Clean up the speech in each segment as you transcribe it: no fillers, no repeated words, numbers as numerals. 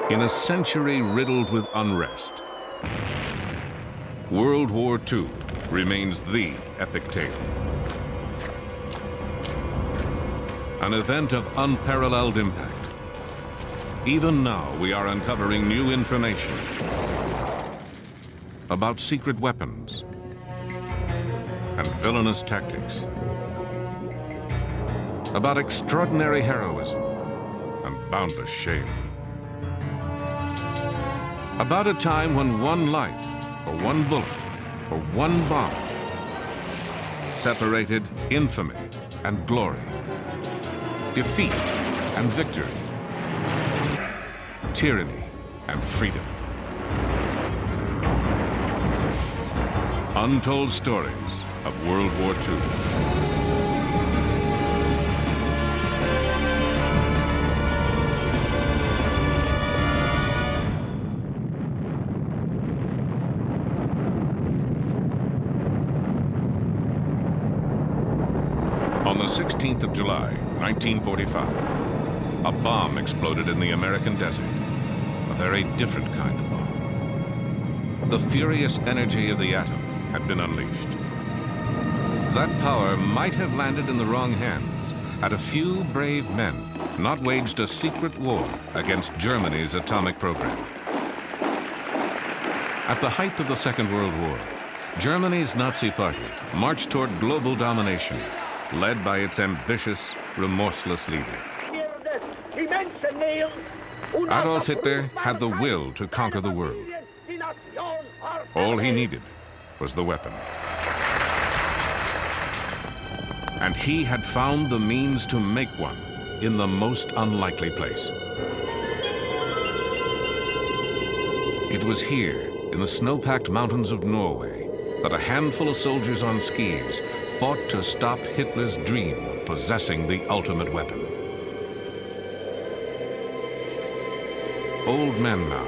In a century riddled with unrest, World War II remains the epic tale. An event of unparalleled impact. Even now, we are uncovering new information about secret weapons and villainous tactics, about extraordinary heroism and boundless shame, about a time when one life, or one bullet, or one bomb separated infamy and glory, defeat and victory, tyranny and freedom. Untold stories of World War II. On the 16th of July, 1945, a bomb exploded in the American desert. A very different kind of bomb. The furious energy of the atom had been unleashed. That power might have landed in the wrong hands had a few brave men not waged a secret war against Germany's atomic program. At the height of the Second World War, Germany's Nazi Party marched toward global domination, led by its ambitious, remorseless leader. Adolf Hitler had the will to conquer the world. All he needed was the weapon. And he had found the means to make one in the most unlikely place. It was here, in the snow-packed mountains of Norway, that a handful of soldiers on skis fought to stop Hitler's dream of possessing the ultimate weapon. Old men now,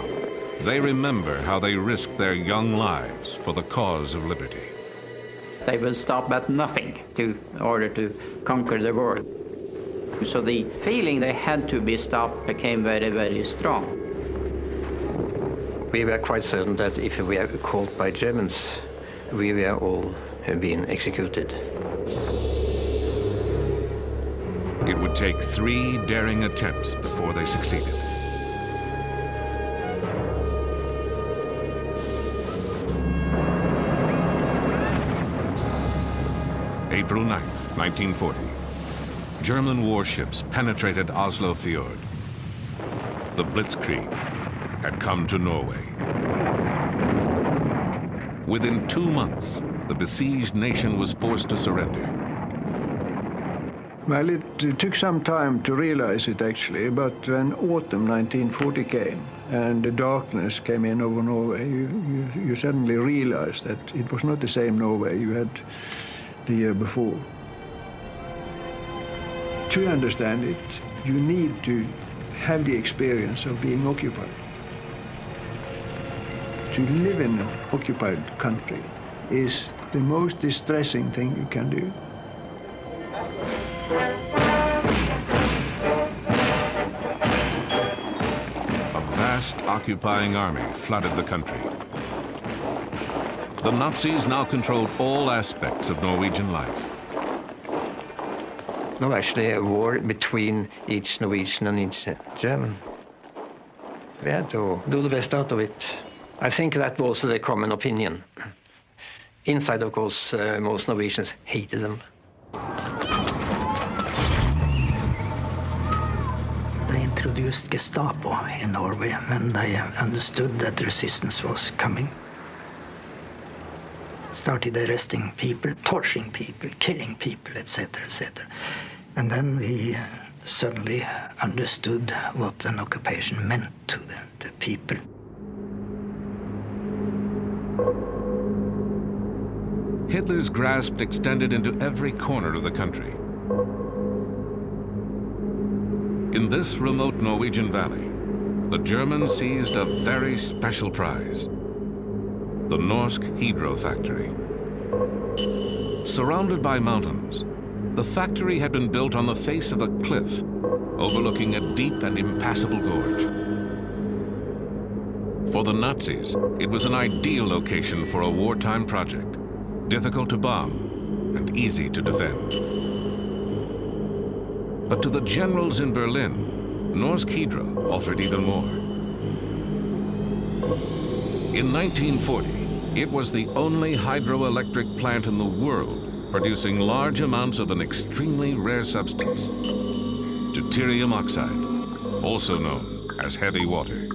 they remember how they risked their young lives for the cause of liberty. They will stop at nothing in order to conquer the world. So the feeling they had to be stopped became very, very strong. We were quite certain that if we were caught by Germans, we were all being executed. It would take 3 daring attempts before they succeeded. April 9th, 1940. German warships penetrated Oslo Fjord. The Blitzkrieg had come to Norway. Within 2 months, the besieged nation was forced to surrender. Well, it took some time to realize it, actually, but when autumn 1940 came and the darkness came in over Norway, you suddenly realized that it was not the same Norway you had the year before. To understand it, you need to have the experience of being occupied. To live in an occupied country is the most distressing thing you can do. A vast occupying army flooded the country. The Nazis now controlled all aspects of Norwegian life. No, actually a war between each Norwegian and each German. We had to do the best out of it. I think that was the common opinion. Inside, of course, most Norwegians hated them. They introduced Gestapo in Norway when they understood that resistance was coming. Started arresting people, torturing people, killing people, etc., etc. And then we suddenly understood what an occupation meant to the people. Hitler's grasp extended into every corner of the country. In this remote Norwegian valley, the Germans seized a very special prize: the Norsk Hydro factory. Surrounded by mountains, the factory had been built on the face of a cliff overlooking a deep and impassable gorge. For the Nazis, it was an ideal location for a wartime project, difficult to bomb and easy to defend. But to the generals in Berlin, Norsk Hydro offered even more. In 1940, it was the only hydroelectric plant in the world producing large amounts of an extremely rare substance, deuterium oxide, also known as heavy water.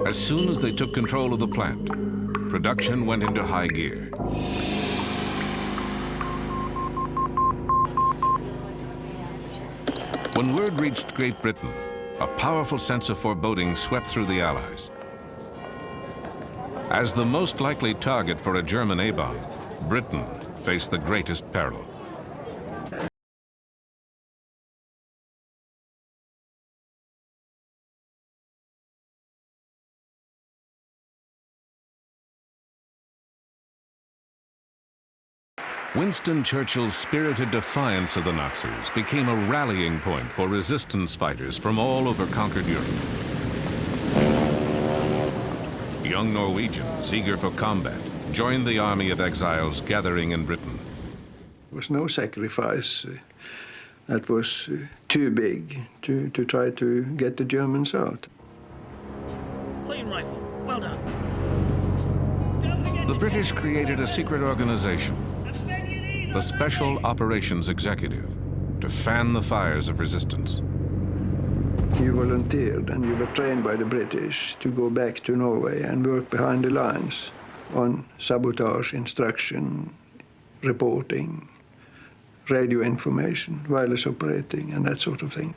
As soon as they took control of the plant, production went into high gear. When word reached Great Britain, a powerful sense of foreboding swept through the Allies. As the most likely target for a German A-bomb, Britain faced the greatest peril. Winston Churchill's spirited defiance of the Nazis became a rallying point for resistance fighters from all over conquered Europe. Young Norwegians, eager for combat, joined the army of exiles gathering in Britain. There was no sacrifice that was too big to try to get the Germans out. Clean rifle. Well done. The British created a secret organization, the Special Operations Executive, to fan the fires of resistance. You volunteered and you were trained by the British to go back to Norway and work behind the lines on sabotage, instruction, reporting, radio information, wireless operating, and that sort of thing.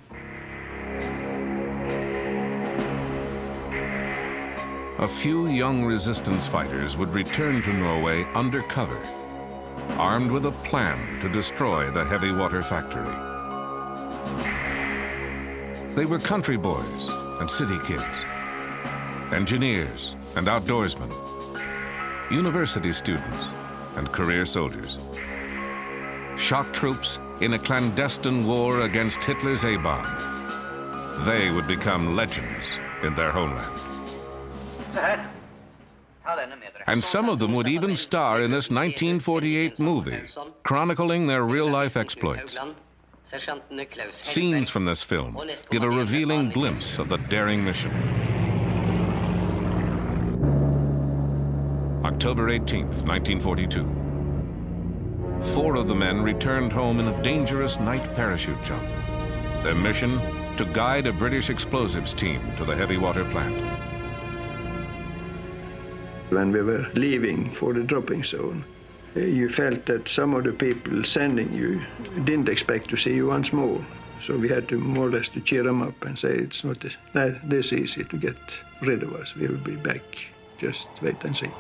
A few young resistance fighters would return to Norway undercover, armed with a plan to destroy the heavy water factory. They were country boys and city kids, engineers and outdoorsmen, university students and career soldiers. Shock troops in a clandestine war against Hitler's A-bomb. They would become legends in their homeland. And some of them would even star in this 1948 movie, chronicling their real-life exploits. Scenes from this film give a revealing glimpse of the daring mission. October 18th, 1942. 4 of the men returned home in a dangerous night parachute jump. Their mission, to guide a British explosives team to the heavy water plant. When we were leaving for the dropping zone, you felt that some of the people sending you didn't expect to see you once more. So we had to more or less to cheer them up and say it's not this easy to get rid of us. We will be back. Just wait and see.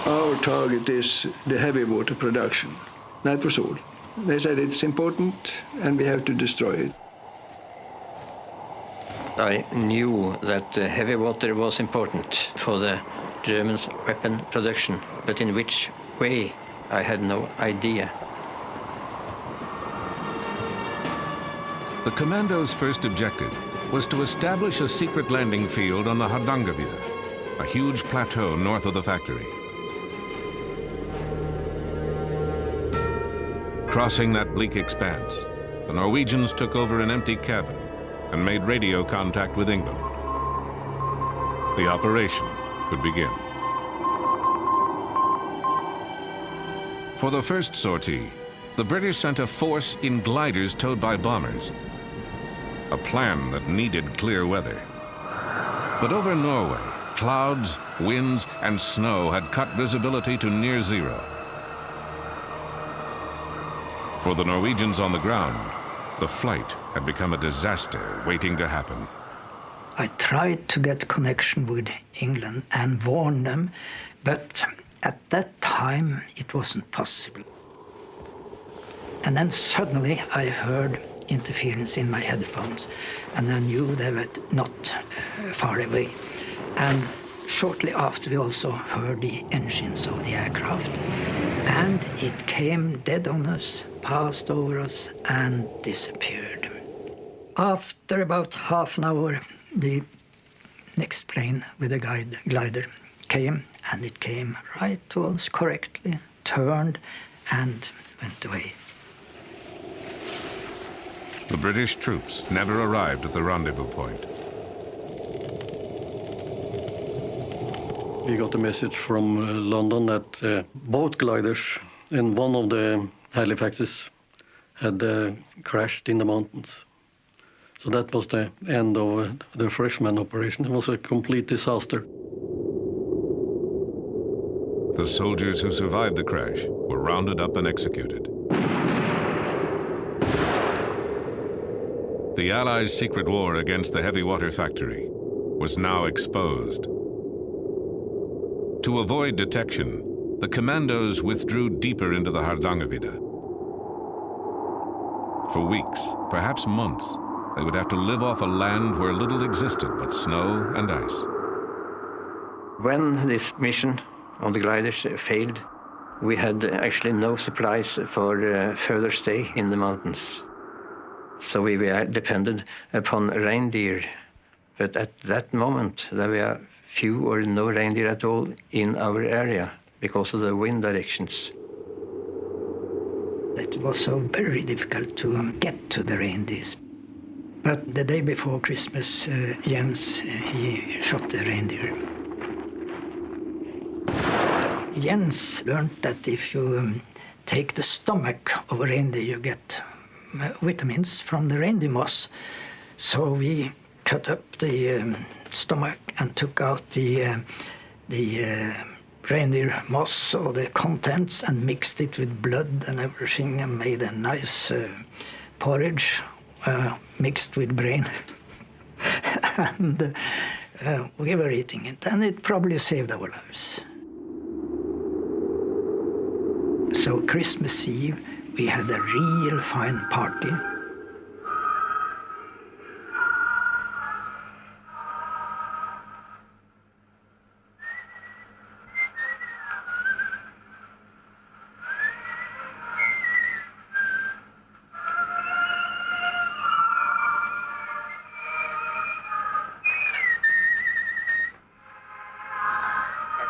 Our target is the heavy water production. That was all. They said it's important and we have to destroy it. I knew that heavy water was important for the Germans' weapon production, but in which way, I had no idea. The commando's first objective was to establish a secret landing field on the Hardangervidda, a huge plateau north of the factory. Crossing that bleak expanse, the Norwegians took over an empty cabin and made radio contact with England. The operation could begin. For the first sortie, the British sent a force in gliders towed by bombers, a plan that needed clear weather. But over Norway, clouds, winds, and snow had cut visibility to near zero. For the Norwegians on the ground, the flight had become a disaster waiting to happen. I tried to get connection with England and warn them, but at that time it wasn't possible. And then suddenly I heard interference in my headphones, and I knew they were not far away. And shortly after we also heard the engines of the aircraft. And it came dead on us, passed over us, and disappeared. After about half an hour, the next plane with a glider came, and it came right to us correctly, turned, and went away. The British troops never arrived at the rendezvous point. We got a message from London that both gliders and one of the Halifaxes had crashed in the mountains. So that was the end of the freshman operation. It was a complete disaster. The soldiers who survived the crash were rounded up and executed. The Allies' secret war against the heavy water factory was now exposed. To avoid detection, the commandos withdrew deeper into the Hardangervidda. For weeks, perhaps months, they would have to live off a land where little existed but snow and ice. When this mission on the gliders failed, we had actually no supplies for further stay in the mountains. So we were dependent upon reindeer. But at that moment, there were few or no reindeer at all in our area because of the wind directions. It was so very difficult to get to the reindeers. But the day before Christmas, Jens, he shot the reindeer. Jens learned that if you take the stomach of a reindeer, you get vitamins from the reindeer moss. So we cut up the stomach and took out the reindeer moss or the contents and mixed it with blood and everything and made a nice porridge mixed with brain. And we were eating it, and it probably saved our lives. So Christmas Eve, we had a real fine party.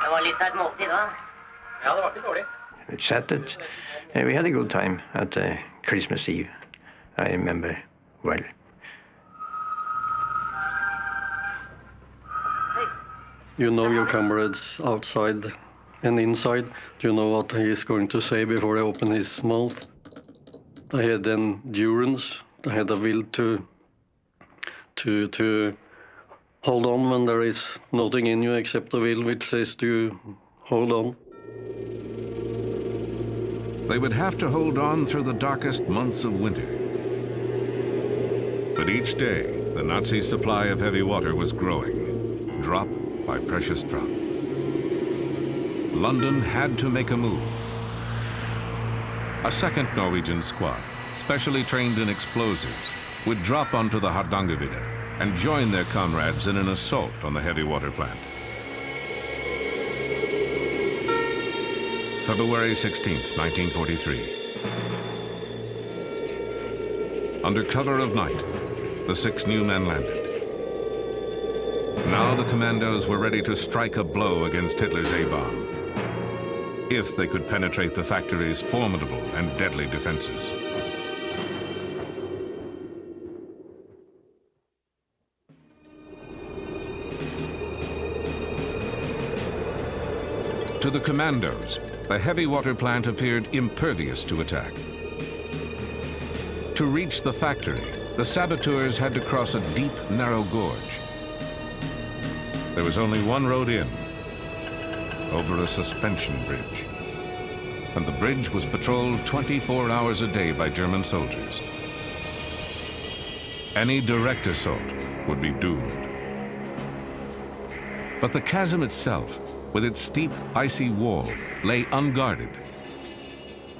Det var litt av et måltid da. Ja, det var ikke dårlig. We chatted, and we had a good time at Christmas Eve, I remember well. You know your comrades outside and inside. You know what he is going to say before he opens his mouth. They had endurance. They had a will to hold on when there is nothing in you except the will which says to hold on. They would have to hold on through the darkest months of winter. But each day, the Nazi supply of heavy water was growing, drop by precious drop. London had to make a move. A second Norwegian squad, specially trained in explosives, would drop onto the Hardangervidda and join their comrades in an assault on the heavy water plant. February 16th, 1943. Under cover of night, the 6 new men landed. Now the commandos were ready to strike a blow against Hitler's A-bomb, if they could penetrate the factory's formidable and deadly defenses. To the commandos, the heavy water plant appeared impervious to attack. To reach the factory, the saboteurs had to cross a deep, narrow gorge. There was only one road in, over a suspension bridge. And the bridge was patrolled 24 hours a day by German soldiers. Any direct assault would be doomed. But the chasm itself, with its steep, icy wall, lay unguarded.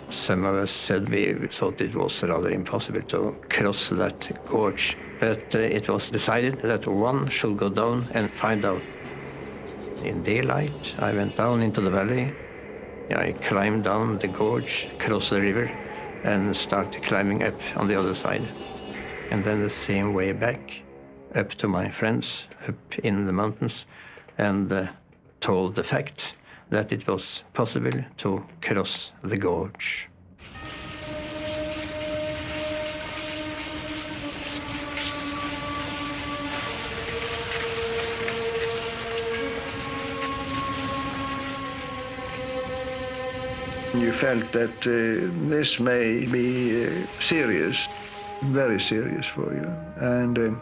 Some of us said we thought it was rather impossible to cross that gorge, but it was decided that one should go down and find out. In daylight, I went down into the valley, I climbed down the gorge, crossed the river, and started climbing up on the other side. And then the same way back, up to my friends up in the mountains, and told the facts that it was possible to cross the gorge. You felt that this may be serious, very serious for you, and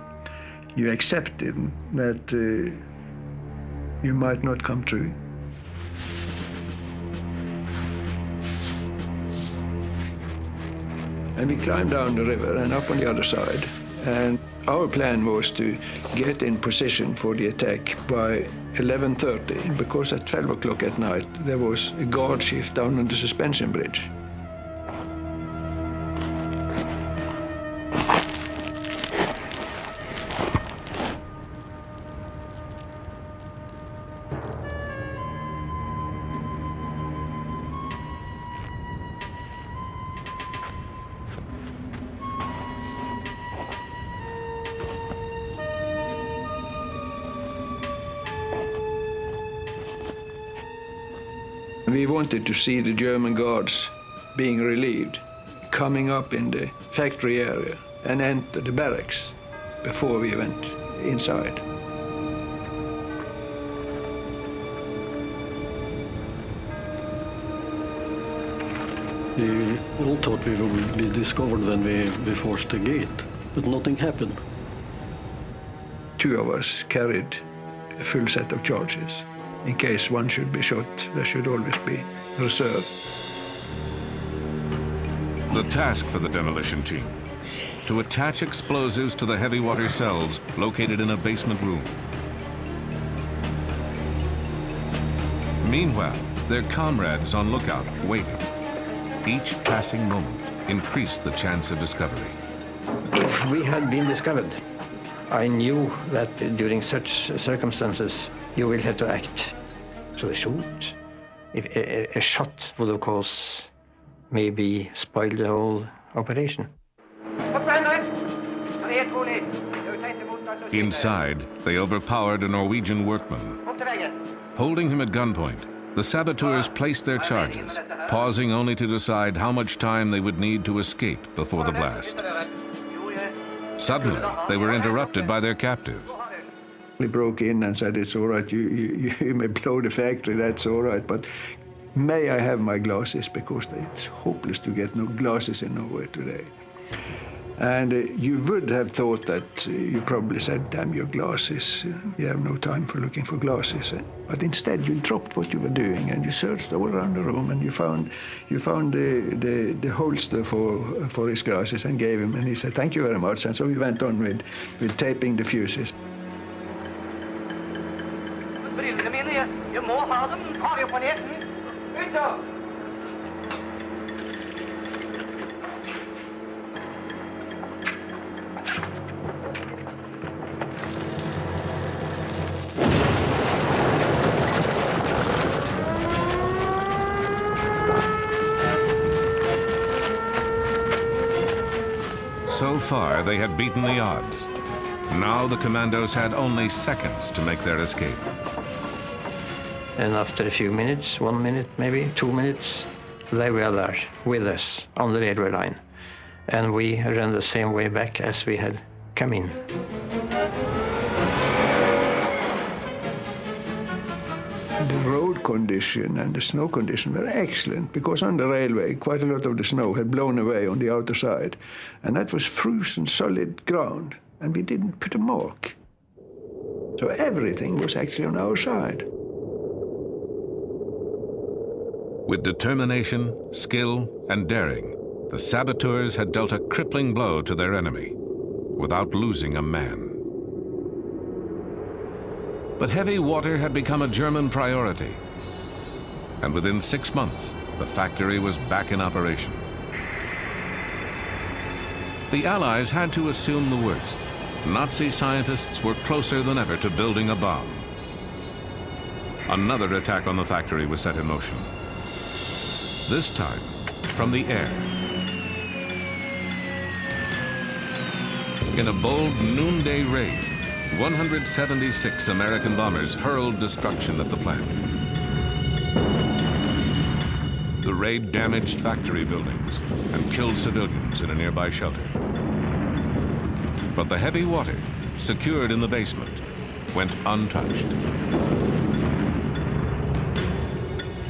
you accepted that you might not come through. And we climbed down the river and up on the other side, and our plan was to get in position for the attack by 11:30, because at 12 o'clock at night there was a guard shift down on the suspension bridge. We wanted to see the German guards being relieved, coming up in the factory area and enter the barracks before we went inside. We all thought we would be discovered when we forced the gate, but nothing happened. Two of us carried a full set of charges. In case one should be shot, there should always be reserve. The task for the demolition team: to attach explosives to the heavy water cells located in a basement room. Meanwhile, their comrades on lookout waited. Each passing moment increased the chance of discovery. If we had been discovered, I knew that during such circumstances, you will have to act. So a shoot, a shot would of course maybe spoil the whole operation. Inside, they overpowered a Norwegian workman. Holding him at gunpoint, the saboteurs placed their charges, pausing only to decide how much time they would need to escape before the blast. Suddenly, they were interrupted by their captive. We broke in and said, "It's all right, you may blow the factory, that's all right, but may I have my glasses, because it's hopeless to get no glasses in Norway today." And you would have thought that you probably said, "Damn your glasses, you have no time for looking for glasses." But instead you dropped what you were doing and you searched all around the room, and you found the holster for his glasses and gave him, and he said, "Thank you very much." And so we went on with taping the fuses. Brillene mine, jeg må ha dem. Har jeg på nesen? Ut da! So far, they had beaten the odds. Now the commandos had only seconds to make their escape. And after a few minutes, 1 minute, maybe 2 minutes, they were there with us on the railway line. And we ran the same way back as we had come in. The road condition and the snow condition were excellent, because on the railway quite a lot of the snow had blown away on the outer side, and that was frozen solid ground, and we didn't put a mark. So everything was actually on our side. With determination, skill, and daring, the saboteurs had dealt a crippling blow to their enemy without losing a man. But heavy water had become a German priority, and within 6 months, the factory was back in operation. The Allies had to assume the worst. Nazi scientists were closer than ever to building a bomb. Another attack on the factory was set in motion. this time from the air. In a bold noonday raid, 176 American bombers hurled destruction at the plant. The raid damaged factory buildings and killed civilians in a nearby shelter. But the heavy water, secured in the basement, went untouched.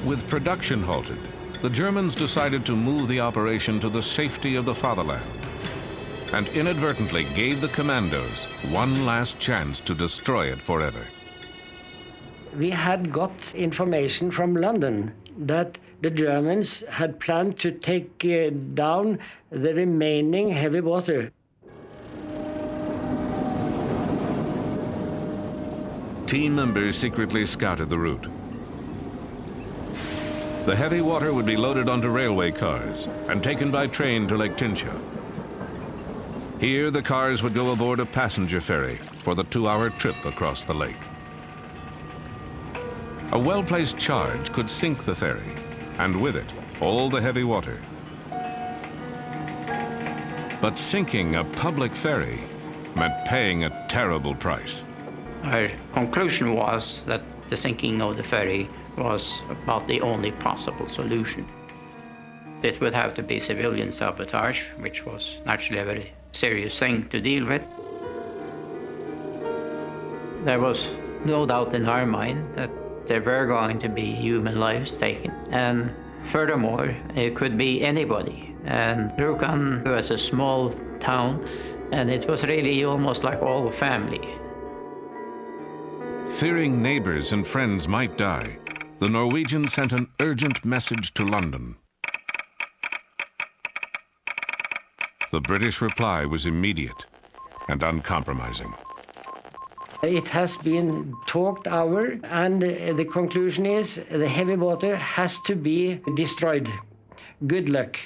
With production halted, the Germans decided to move the operation to the safety of the fatherland, and inadvertently gave the commandos one last chance to destroy it forever. We had got information from London that the Germans had planned to take down the remaining heavy water. Team members secretly scouted the route. The heavy water would be loaded onto railway cars and taken by train to Lake Tincha. Here, the cars would go aboard a passenger ferry for the 2-hour trip across the lake. A well-placed charge could sink the ferry, and with it, all the heavy water. But sinking a public ferry meant paying a terrible price. Our conclusion was that the sinking of the ferry was about the only possible solution. It would have to be civilian sabotage, which was naturally a very serious thing to deal with. There was no doubt in our mind that there were going to be human lives taken. And furthermore, it could be anybody. And Rjukan was a small town, and it was really almost like all family. Fearing neighbors and friends might die, the Norwegians sent an urgent message to London. The British reply was immediate and uncompromising. It has been talked over, and the conclusion is the heavy water has to be destroyed. Good luck.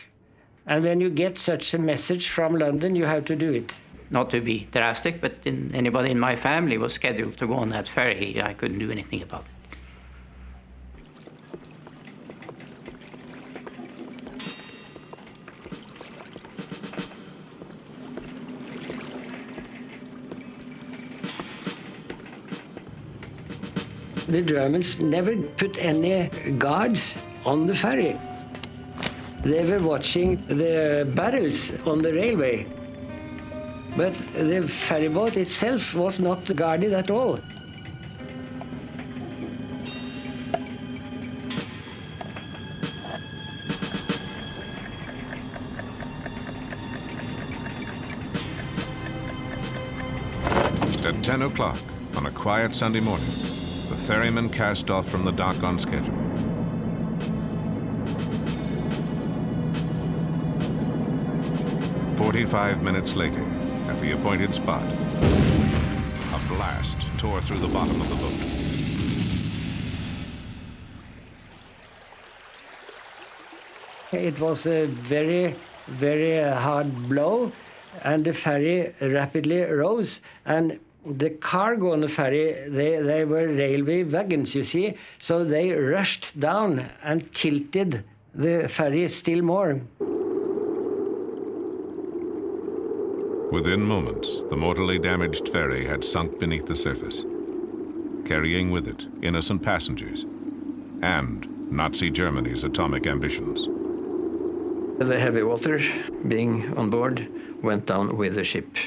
And when you get such a message from London, you have to do it. Not to be drastic, but anybody in my family was scheduled to go on that ferry. I couldn't do anything about it. The Germans never put any guards on the ferry. They were watching the barrels on the railway. But the ferryboat itself was not guarded at all. At 10 o'clock on a quiet Sunday morning, the ferryman cast off from the dock on schedule. "45 minutes later, at the appointed spot, a blast tore through the bottom of the boat. It was a very, very hard blow, and the ferry rapidly rose. And the cargo on the ferry, they were railway wagons, you see, so they rushed down and tilted the ferry still more. Within moments, the mortally damaged ferry had sunk beneath the surface, carrying with it innocent passengers and Nazi Germany's atomic ambitions. The heavy water being on board went down with the ship,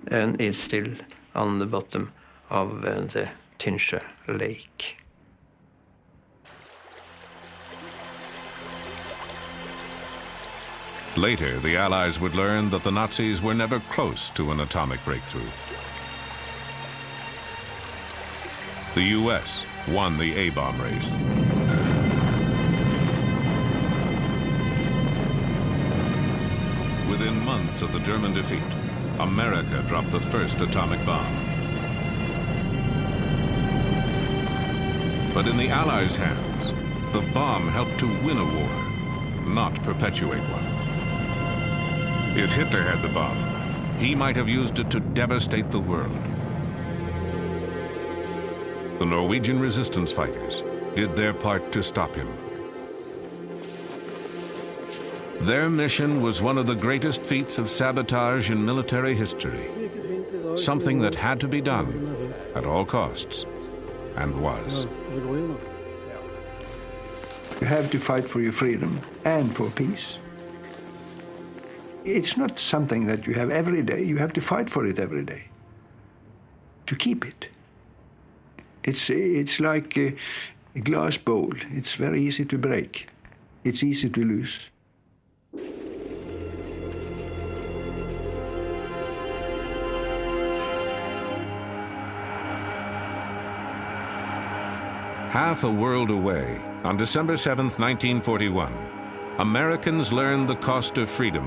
and it's still on the bottom of the Tincha Lake. Later, the Allies would learn that the Nazis were never close to an atomic breakthrough. The U.S. won the A-bomb race. Within months of the German defeat, America dropped the first atomic bomb. But in the Allies' hands, the bomb helped to win a war, not perpetuate one. If Hitler had the bomb, he might have used it to devastate the world. The Norwegian resistance fighters did their part to stop him. Their mission was one of the greatest feats of sabotage in military history, something that had to be done at all costs, and was. You have to fight for your freedom and for peace. It's not something that you have every day. You have to fight for it every day to keep it. It's like a glass bowl. It's very easy to break. It's easy to lose. Half a world away, on December 7th, 1941, Americans learned the cost of freedom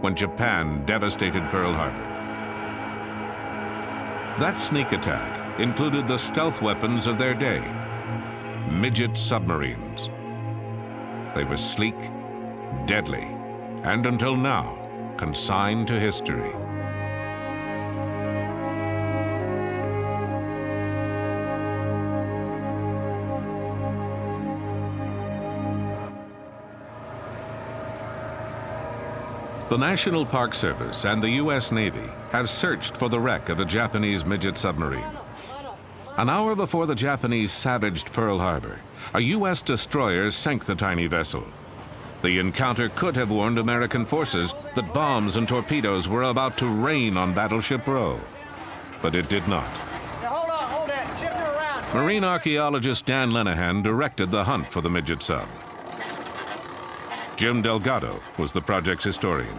when Japan devastated Pearl Harbor. That sneak attack included the stealth weapons of their day, midget submarines. They were sleek, deadly, and until now, consigned to history. The National Park Service and the U.S. Navy have searched for the wreck of a Japanese midget submarine. An hour before the Japanese savaged Pearl Harbor, a U.S. destroyer sank the tiny vessel. The encounter could have warned American forces that bombs and torpedoes were about to rain on Battleship Row, but it did not. Now hold that. Shift her around. Marine archaeologist Dan Lenehan directed the hunt for the midget sub. Jim Delgado was the project's historian.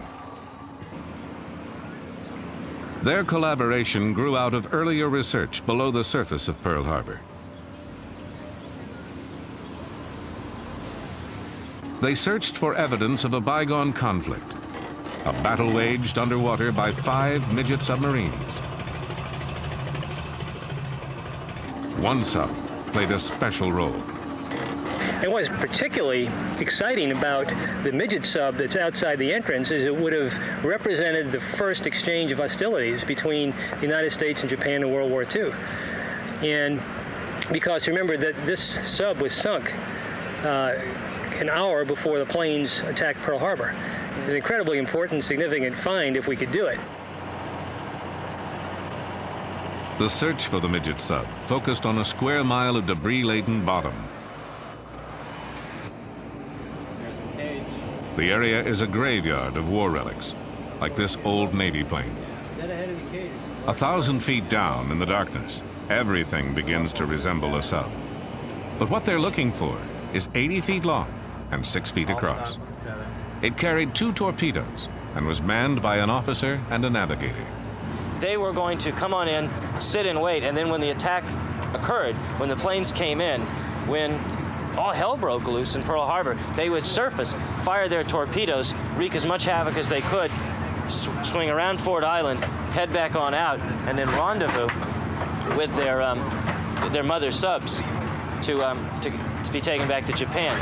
Their collaboration grew out of earlier research below the surface of Pearl Harbor. They searched for evidence of a bygone conflict, a battle waged underwater by 5 midget submarines. One sub played a special role. And what's particularly exciting about the midget sub that's outside the entrance is it would have represented the first exchange of hostilities between the United States and Japan in World War II. And because remember that this sub was sunk an hour before the planes attacked Pearl Harbor. It's an incredibly important, significant find if we could do it. The search for the midget sub focused on a square mile of debris-laden bottom. The area is a graveyard of war relics, like this old Navy plane. 1,000 feet down in the darkness, everything begins to resemble a sub. But what they're looking for is 80 feet long and 6 feet across. It carried 2 torpedoes and was manned by an officer and a navigator. They were going to come on in, sit and wait, and then when the attack occurred, when the planes came in, when all hell broke loose in Pearl Harbor, they would surface, fire their torpedoes, wreak as much havoc as they could, swing around Ford Island, head back on out, and then rendezvous with their mother subs to be taken back to Japan.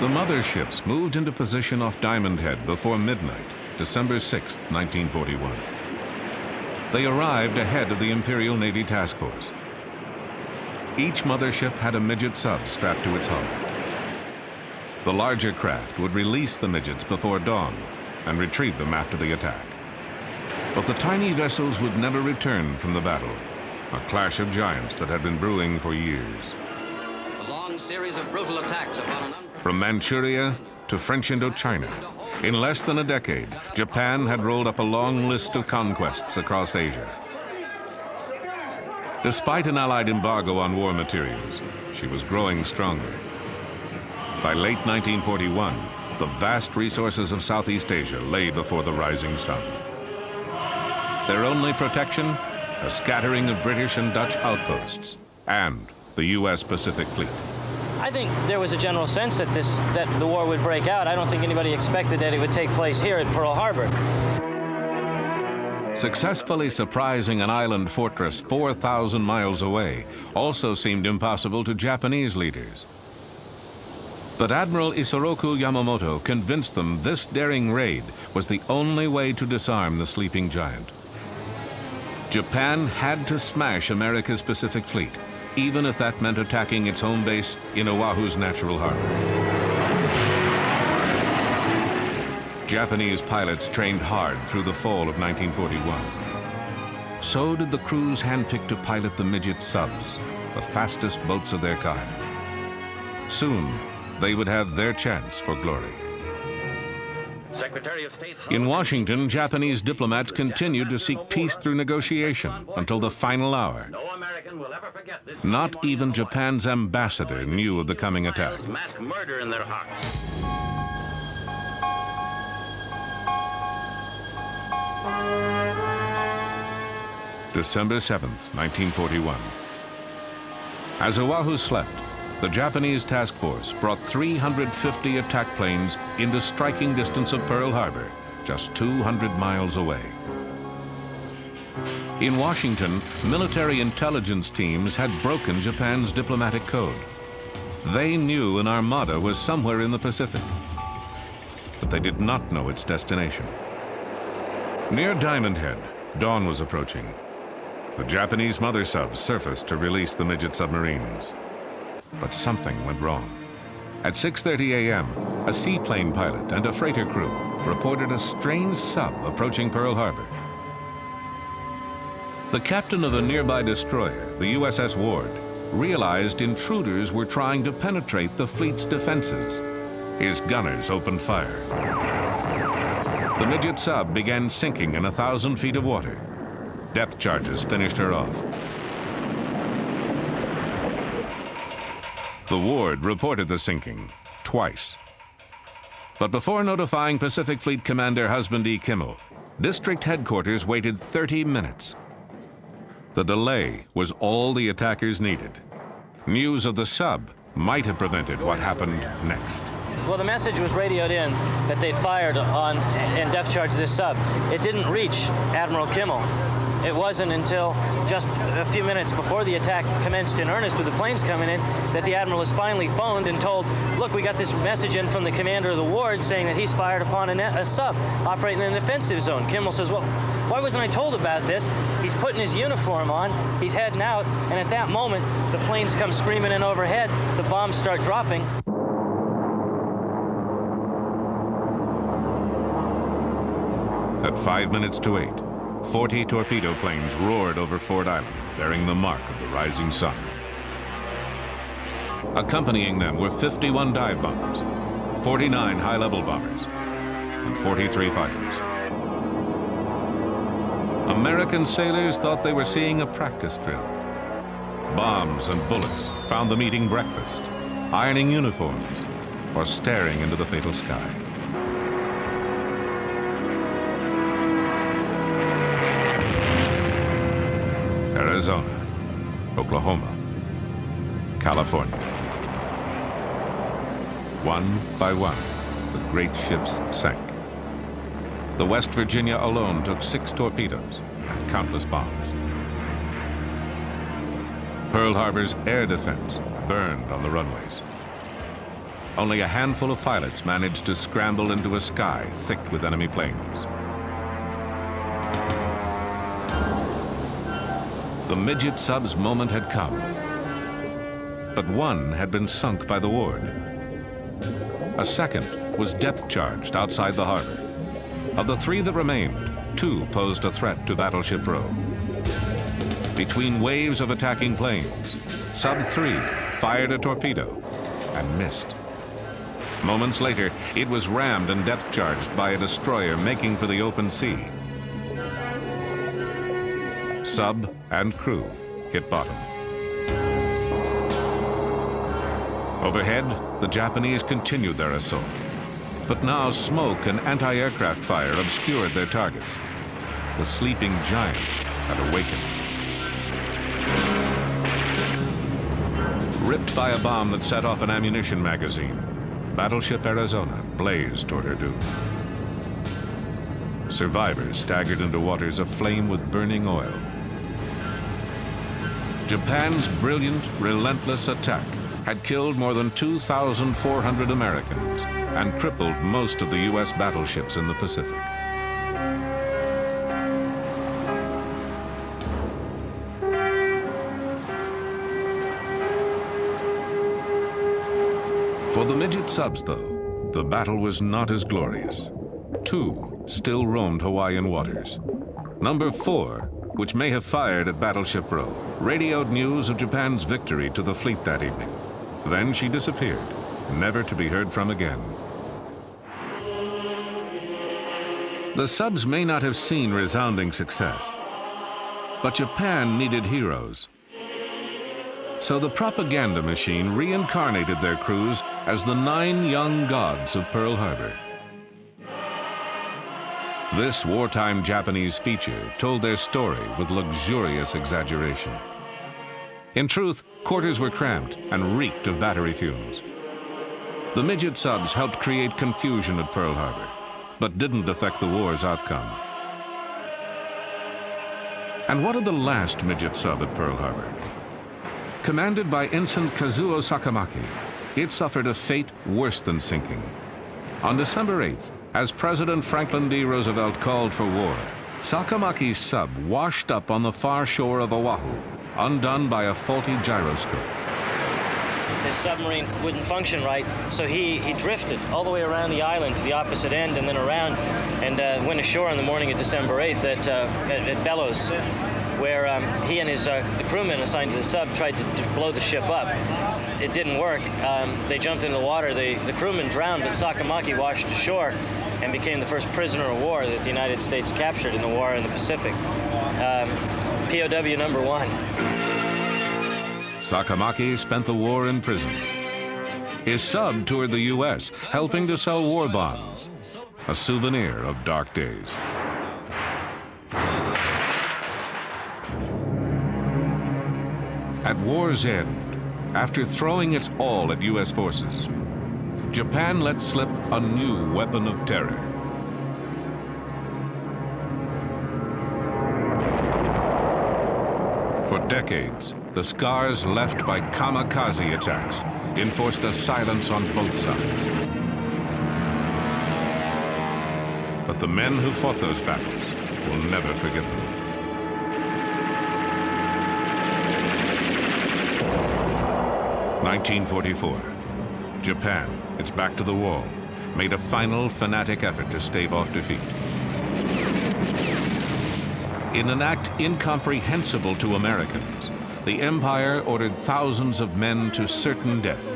The mother ships moved into position off Diamond Head before midnight, December 6, 1941. They arrived ahead of the Imperial Navy Task Force. Each mothership had a midget sub strapped to its hull. The larger craft would release the midgets before dawn and retrieve them after the attack. But the tiny vessels would never return from the battle, a clash of giants that had been brewing for years. A long series of brutal attacks upon From Manchuria to French Indochina, in less than a decade, Japan had rolled up a long list of conquests across Asia. Despite an Allied embargo on war materials, she was growing stronger. By late 1941, the vast resources of Southeast Asia lay before the rising sun. Their only protection, a scattering of British and Dutch outposts, and the U.S. Pacific Fleet. I think there was a general sense that the war would break out. I don't think anybody expected that it would take place here at Pearl Harbor. Successfully surprising an island fortress 4,000 miles away also seemed impossible to Japanese leaders. But Admiral Isoroku Yamamoto convinced them this daring raid was the only way to disarm the sleeping giant. Japan had to smash America's Pacific Fleet, even if that meant attacking its home base in Oahu's natural harbor. Japanese pilots trained hard through the fall of 1941. So did the crews handpicked to pilot the midget subs, the fastest boats of their kind. Soon, they would have their chance for glory. Secretary of State. In Washington, Japanese diplomats continued to seek peace through negotiation until the final hour. No American will ever forget this. Not even Japan's ambassador knew of the coming attack. Mass murder in their hearts. December 7th, 1941. As Oahu slept, the Japanese task force brought 350 attack planes into striking distance of Pearl Harbor, just 200 miles away. In Washington, military intelligence teams had broken Japan's diplomatic code. They knew an armada was somewhere in the Pacific, but they did not know its destination. Near Diamond Head, dawn was approaching. The Japanese mother subs surfaced to release the midget submarines. But something went wrong. At 6:30 a.m., a seaplane pilot and a freighter crew reported a strange sub approaching Pearl Harbor. The captain of a nearby destroyer, the USS Ward, realized intruders were trying to penetrate the fleet's defenses. His gunners opened fire. The midget sub began sinking in 1,000 feet of water. Depth charges finished her off. The Ward reported the sinking twice. But before notifying Pacific Fleet Commander Husband E. Kimmel, District Headquarters waited 30 minutes. The delay was all the attackers needed. News of the sub might have prevented what happened next. Well, the message was radioed in that they'd fired on and depth charged this sub. It didn't reach Admiral Kimmel. It wasn't until just a few minutes before the attack commenced in earnest with the planes coming in that the Admiral was finally phoned and told, look, we got this message in from the commander of the ward saying that he's fired upon a sub operating in an offensive zone. Kimmel says, well, why wasn't I told about this? He's putting his uniform on, he's heading out, and at that moment, the planes come screaming in overhead, the bombs start dropping. At 5 minutes to 8, 40 torpedo planes roared over Ford Island, bearing the mark of the rising sun. Accompanying them were 51 dive bombers, 49 high-level bombers, and 43 fighters. American sailors thought they were seeing a practice drill. Bombs and bullets found them eating breakfast, ironing uniforms, or staring into the fatal sky. Arizona, Oklahoma, California. One by one, the great ships sank. The West Virginia alone took 6 torpedoes and countless bombs. Pearl Harbor's air defense burned on the runways. Only a handful of pilots managed to scramble into a sky thick with enemy planes. The midget sub's moment had come, but one had been sunk by the Ward. A second was depth charged outside the harbor. Of the 3 that remained, 2 posed a threat to Battleship Row. Between waves of attacking planes, Sub 3 fired a torpedo and missed. Moments later, it was rammed and depth charged by a destroyer making for the open sea. Sub and crew hit bottom. Overhead, the Japanese continued their assault. But now smoke and anti-aircraft fire obscured their targets. The sleeping giant had awakened. Ripped by a bomb that set off an ammunition magazine, Battleship Arizona blazed toward her doom. Survivors staggered into waters aflame with burning oil. Japan's brilliant, relentless attack had killed more than 2,400 Americans and crippled most of the U.S. battleships in the Pacific. For the midget subs, though, the battle was not as glorious. 2 still roamed Hawaiian waters. Number 4, which may have fired at Battleship Row, radioed news of Japan's victory to the fleet that evening. Then she disappeared, never to be heard from again. The subs may not have seen resounding success, but Japan needed heroes. So the propaganda machine reincarnated their crews as the 9 young gods of Pearl Harbor. This wartime Japanese feature told their story with luxurious exaggeration. In truth, quarters were cramped and reeked of battery fumes. The midget subs helped create confusion at Pearl Harbor, but didn't affect the war's outcome. And what of the last midget sub at Pearl Harbor? Commanded by Ensign Kazuo Sakamaki, it suffered a fate worse than sinking. On December 8th, as President Franklin D. Roosevelt called for war, Sakamaki's sub washed up on the far shore of Oahu, undone by a faulty gyroscope. His submarine wouldn't function right, so he drifted all the way around the island to the opposite end and then around and went ashore on the morning of December 8th at Bellows, where he and the crewmen assigned to the sub tried to blow the ship up. It didn't work. They jumped into the water. The crewmen drowned, but Sakamaki washed ashore and became the first prisoner of war that the United States captured in the war in the Pacific. POW number 1. Sakamaki spent the war in prison. His sub toured the U.S., helping to sell war bonds, a souvenir of dark days. At war's end, after throwing its all at U.S. forces, Japan let slip a new weapon of terror. For decades, the scars left by kamikaze attacks enforced a silence on both sides. But the men who fought those battles will never forget them. (1944). Japan, its back to the wall, made a final fanatic effort to stave off defeat. In an act incomprehensible to Americans, the Empire ordered thousands of men to certain death.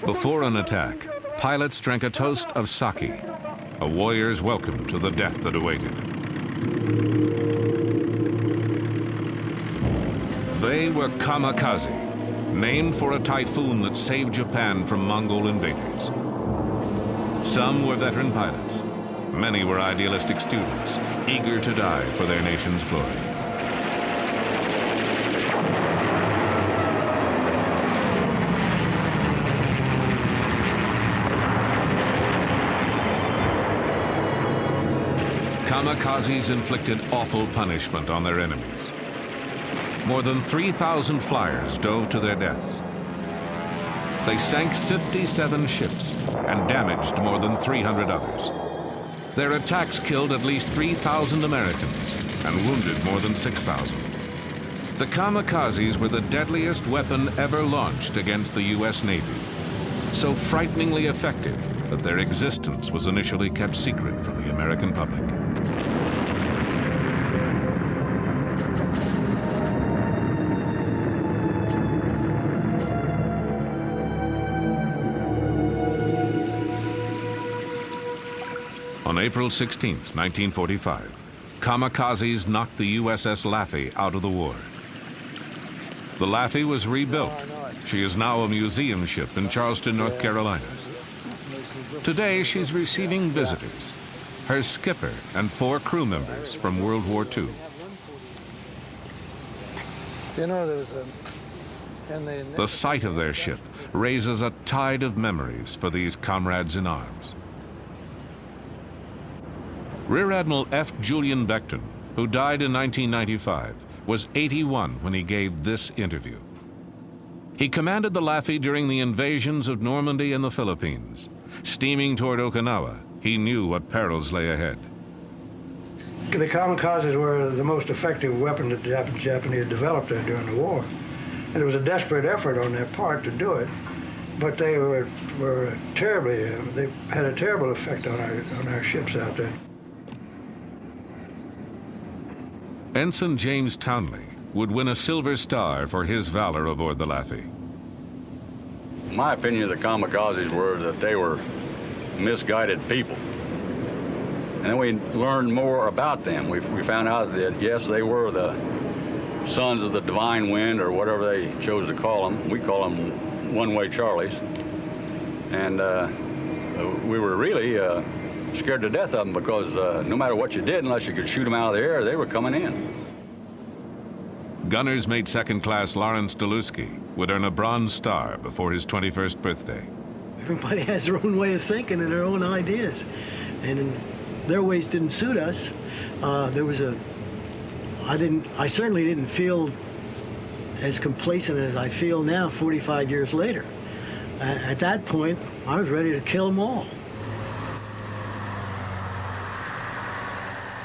Before an attack, pilots drank a toast of sake, a warrior's welcome to the death that awaited. They were kamikaze, named for a typhoon that saved Japan from Mongol invaders. Some were veteran pilots. Many were idealistic students, eager to die for their nation's glory. Kamikazes inflicted awful punishment on their enemies. More than 3,000 flyers dove to their deaths. They sank 57 ships and damaged more than 300 others. Their attacks killed at least 3,000 Americans and wounded more than 6,000. The kamikazes were the deadliest weapon ever launched against the U.S. Navy, so frighteningly effective that their existence was initially kept secret from the American public. On April 16, 1945, kamikazes knocked the USS Laffey out of the war. The Laffey was rebuilt. She is now a museum ship in Charleston, North Carolina. Today, she's receiving visitors, her skipper and 4 crew members from World War II. The sight of their ship raises a tide of memories for these comrades in arms. Rear Admiral F. Julian Beckton, who died in 1995, was 81 when he gave this interview. He commanded the Laffey during the invasions of Normandy and the Philippines. Steaming toward Okinawa, he knew what perils lay ahead. The kamikazes were the most effective weapon that the Japanese developed during the war. And it was a desperate effort on their part to do it, but they were terribly, they had a terrible effect on our ships out there. Ensign James Townley would win a Silver Star for his valor aboard the Laffey. My opinion of the kamikazes were that they were misguided people. And then we learned more about them. We found out that, yes, they were the sons of the divine wind, or whatever they chose to call them. We call them one-way Charlies. And we were really scared to death of them, because no matter what you did, unless you could shoot them out of the air, they were coming in. Gunners mate second class Lawrence Delusky would earn a Bronze Star before his 21st birthday. Everybody has their own way of thinking and their own ideas. And their ways didn't suit us. I certainly didn't feel as complacent as I feel now 45 years later. At that point, I was ready to kill them all.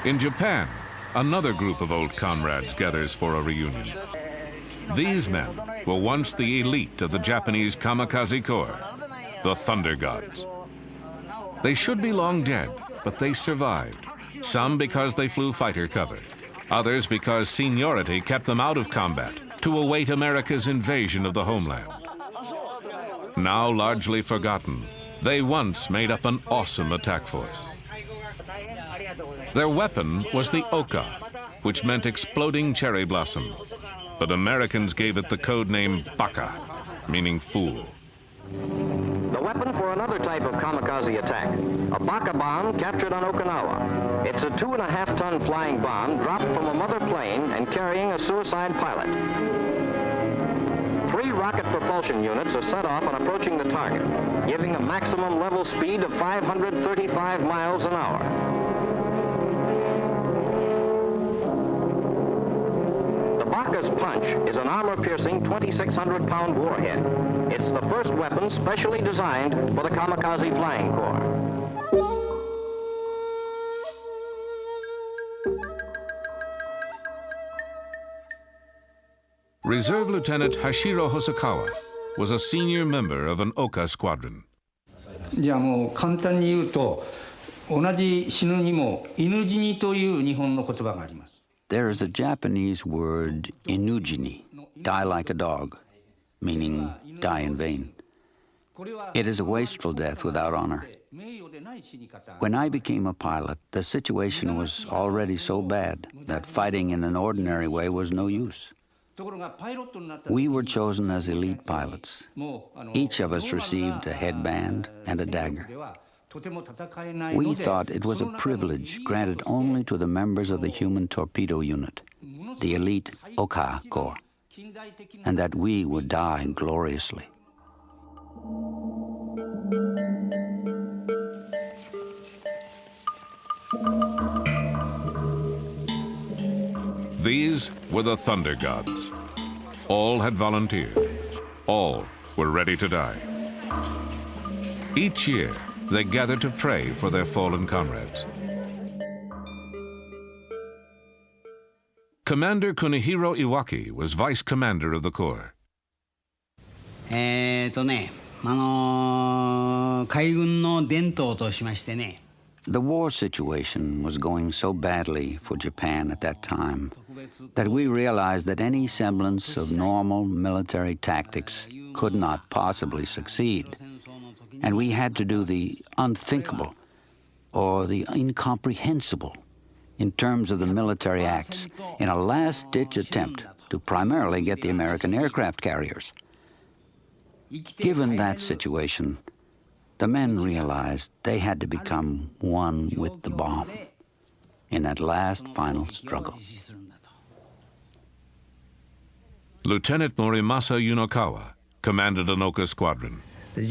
In Japan, another group of old comrades gathers for a reunion. These men were once the elite of the Japanese kamikaze corps, the Thunder Gods. They should be long dead, but they survived. Some because they flew fighter cover, others because seniority kept them out of combat to await America's invasion of the homeland. Now largely forgotten, they once made up an awesome attack force. Their weapon was the Oka, which meant exploding cherry blossom, but Americans gave it the code name Baka, meaning fool. The weapon for another type of kamikaze attack, a Baka bomb captured on Okinawa. It's a 2.5-ton flying bomb dropped from a mother plane and carrying a suicide pilot. 3 rocket propulsion units are set off on approaching the target, giving a maximum level speed of 535 miles an hour. The Baka's punch is an armor-piercing 2,600-pound warhead. It's the first weapon specially designed for the kamikaze flying corps. Reserve Lieutenant Hashiro Hosokawa was a senior member of an Oka squadron. じゃあもう簡単に言うと、同じ死ぬにも犬死にという日本の言葉があります。 There is a Japanese word, inujini, die like a dog, meaning die in vain. It is a wasteful death without honor. When I became a pilot, the situation was already so bad that fighting in an ordinary way was no use. We were chosen as elite pilots. Each of us received a headband and a dagger. We thought it was a privilege granted only to the members of the human torpedo unit, the elite Oka Corps, and that we would die gloriously. These were the Thunder Gods. All had volunteered. All were ready to die. Each year, they gathered to pray for their fallen comrades. Commander Kunihiro Iwaki was vice commander of the Corps. 海軍の伝統としましてね。 The war situation was going so badly for Japan at that time that we realized that any semblance of normal military tactics could not possibly succeed. And we had to do the unthinkable or the incomprehensible in terms of the military acts in a last-ditch attempt to primarily get the American aircraft carriers. Given that situation, the men realized they had to become one with the bomb in that last final struggle. Lieutenant Morimasa Yunokawa commanded an Oka squadron. The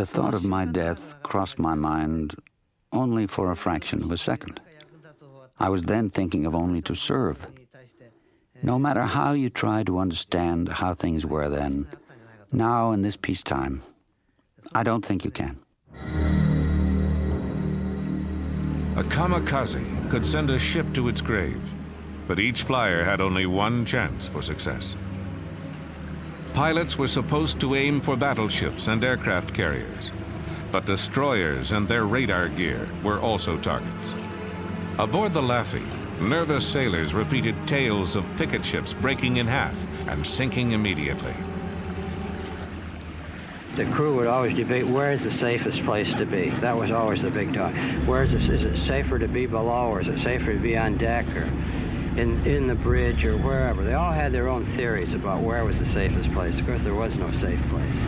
thought of my death crossed my mind only for a fraction of a second. I was then thinking of only to serve. No matter how you try to understand how things were then, now in this peacetime, I don't think you can. A kamikaze could send a ship to its grave, but each flyer had only one chance for success. Pilots were supposed to aim for battleships and aircraft carriers, but destroyers and their radar gear were also targets. Aboard the Laffey, nervous sailors repeated tales of picket ships breaking in half and sinking immediately. The crew would always debate where is the safest place to be. That was always the big talk. Is it safer to be below, or is it safer to be on deck, or in the bridge, or wherever? They all had their own theories about where was the safest place. Of course, there was no safe place.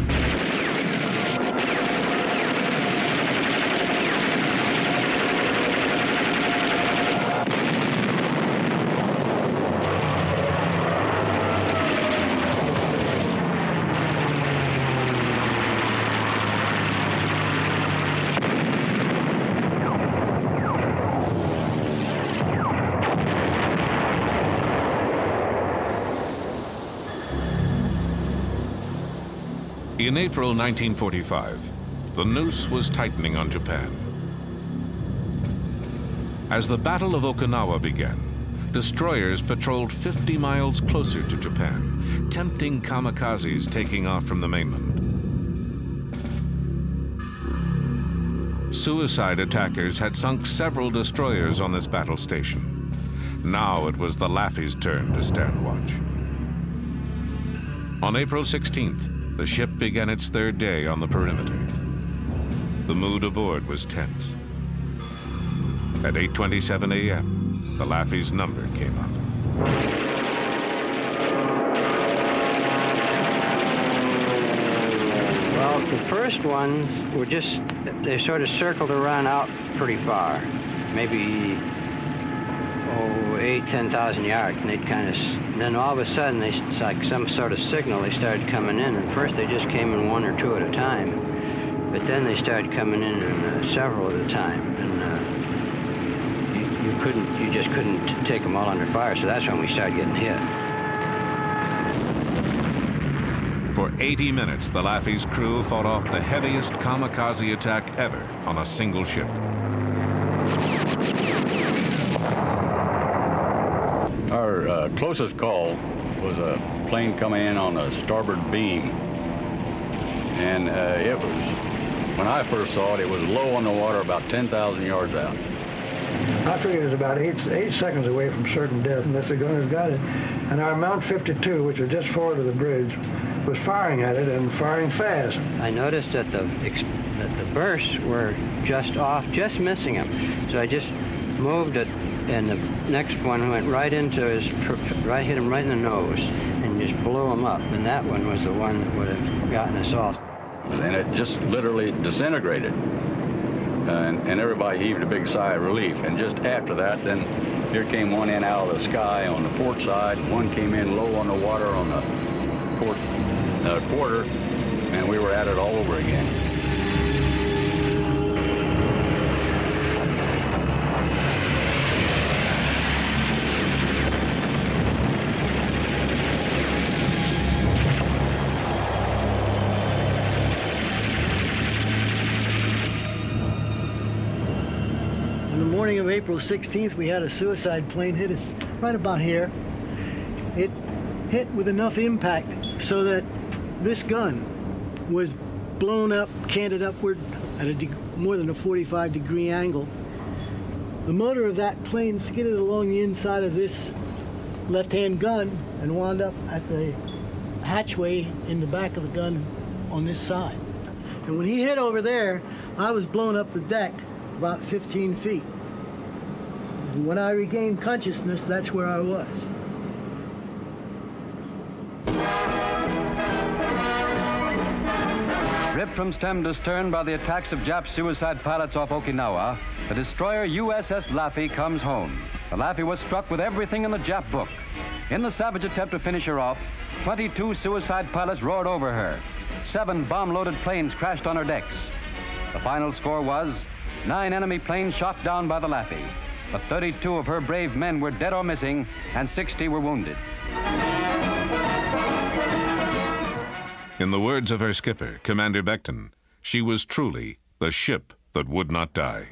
In April 1945, the noose was tightening on Japan. As the Battle of Okinawa began, destroyers patrolled 50 miles closer to Japan, tempting kamikazes taking off from the mainland. Suicide attackers had sunk several destroyers on this battle station. Now it was the Laffey's turn to stand watch. On April 16th, the ship began its third day on the perimeter. The mood aboard was tense. At 8:27 a.m., the Laffey's number came up. Well, the first ones were they sort of circled around out pretty far, maybe 10,000 yards, and they'd and then all of a sudden, it's like some sort of signal, they started coming in, and first they just came in one or two at a time, but then they started coming in several at a time, and you just couldn't take them all under fire, so that's when we started getting hit. For 80 minutes, the Laffey's crew fought off the heaviest kamikaze attack ever on a single ship. Our closest call was a plane coming in on the starboard beam. And it was, when I first saw it, it was low on the water, about 10,000 yards out. I figured it was about eight seconds away from certain death unless the gunners got it. And our Mount 52, which was just forward of the bridge, was firing at it and firing fast. I noticed that the bursts were just off, just missing him. So I just moved it, and the next one went right into hit him right in the nose, and just blew him up. And that one was the one that would have gotten us all. And it just literally disintegrated. And everybody heaved a big sigh of relief. And just after that, then here came one in out of the sky on the port side, and one came in low on the water on the port quarter, and we were at it all over again. Morning of April 16th, we had a suicide plane hit us right about here. It hit with enough impact so that this gun was blown up, canted upward at more than a 45-degree angle. The motor of that plane skidded along the inside of this left-hand gun and wound up at the hatchway in the back of the gun on this side. And when he hit over there, I was blown up the deck about 15 feet. When I regained consciousness, that's where I was. Ripped from stem to stern by the attacks of Jap suicide pilots off Okinawa, the destroyer USS Laffey comes home. The Laffey was struck with everything in the Jap book. In the savage attempt to finish her off, 22 suicide pilots roared over her. 7 bomb-loaded planes crashed on her decks. The final score was 9 enemy planes shot down by the Laffey. But 32 of her brave men were dead or missing, and 60 were wounded. In the words of her skipper, Commander Beckton, she was truly the ship that would not die.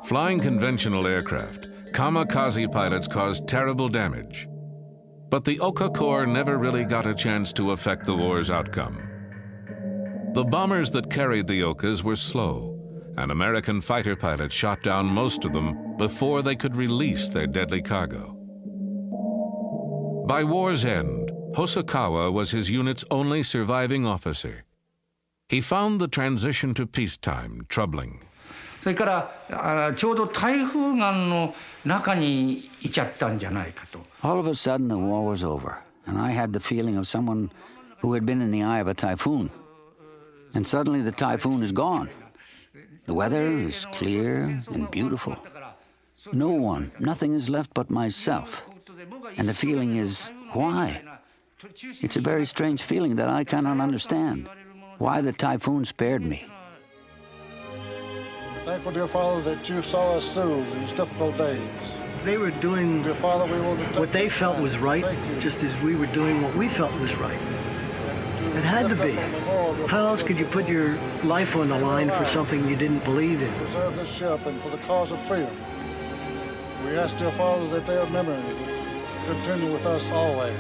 Flying conventional aircraft, kamikaze pilots caused terrible damage. But the Oka Corps never really got a chance to affect the war's outcome. The bombers that carried the Okas were slow, and American fighter pilots shot down most of them before they could release their deadly cargo. By war's end, Hosokawa was his unit's only surviving officer. He found the transition to peacetime troubling. それからちょうど台風眼の中にいちゃったんじゃないかと。All of a sudden, the war was over, and I had the feeling of someone who had been in the eye of a typhoon. And suddenly the typhoon is gone. The weather is clear and beautiful. No one, nothing is left but myself. And the feeling is, why? It's a very strange feeling that I cannot understand. Why the typhoon spared me. Thankful, dear Father, that you saw us through these difficult days. They were doing Dear Father, we will what they felt was right, just as we were doing what we felt was right. It had to be. How else could you put your life on the line for something you didn't believe in? preserve this ship and for the cause of freedom. We ask, dear Father, that their memory continue with us always.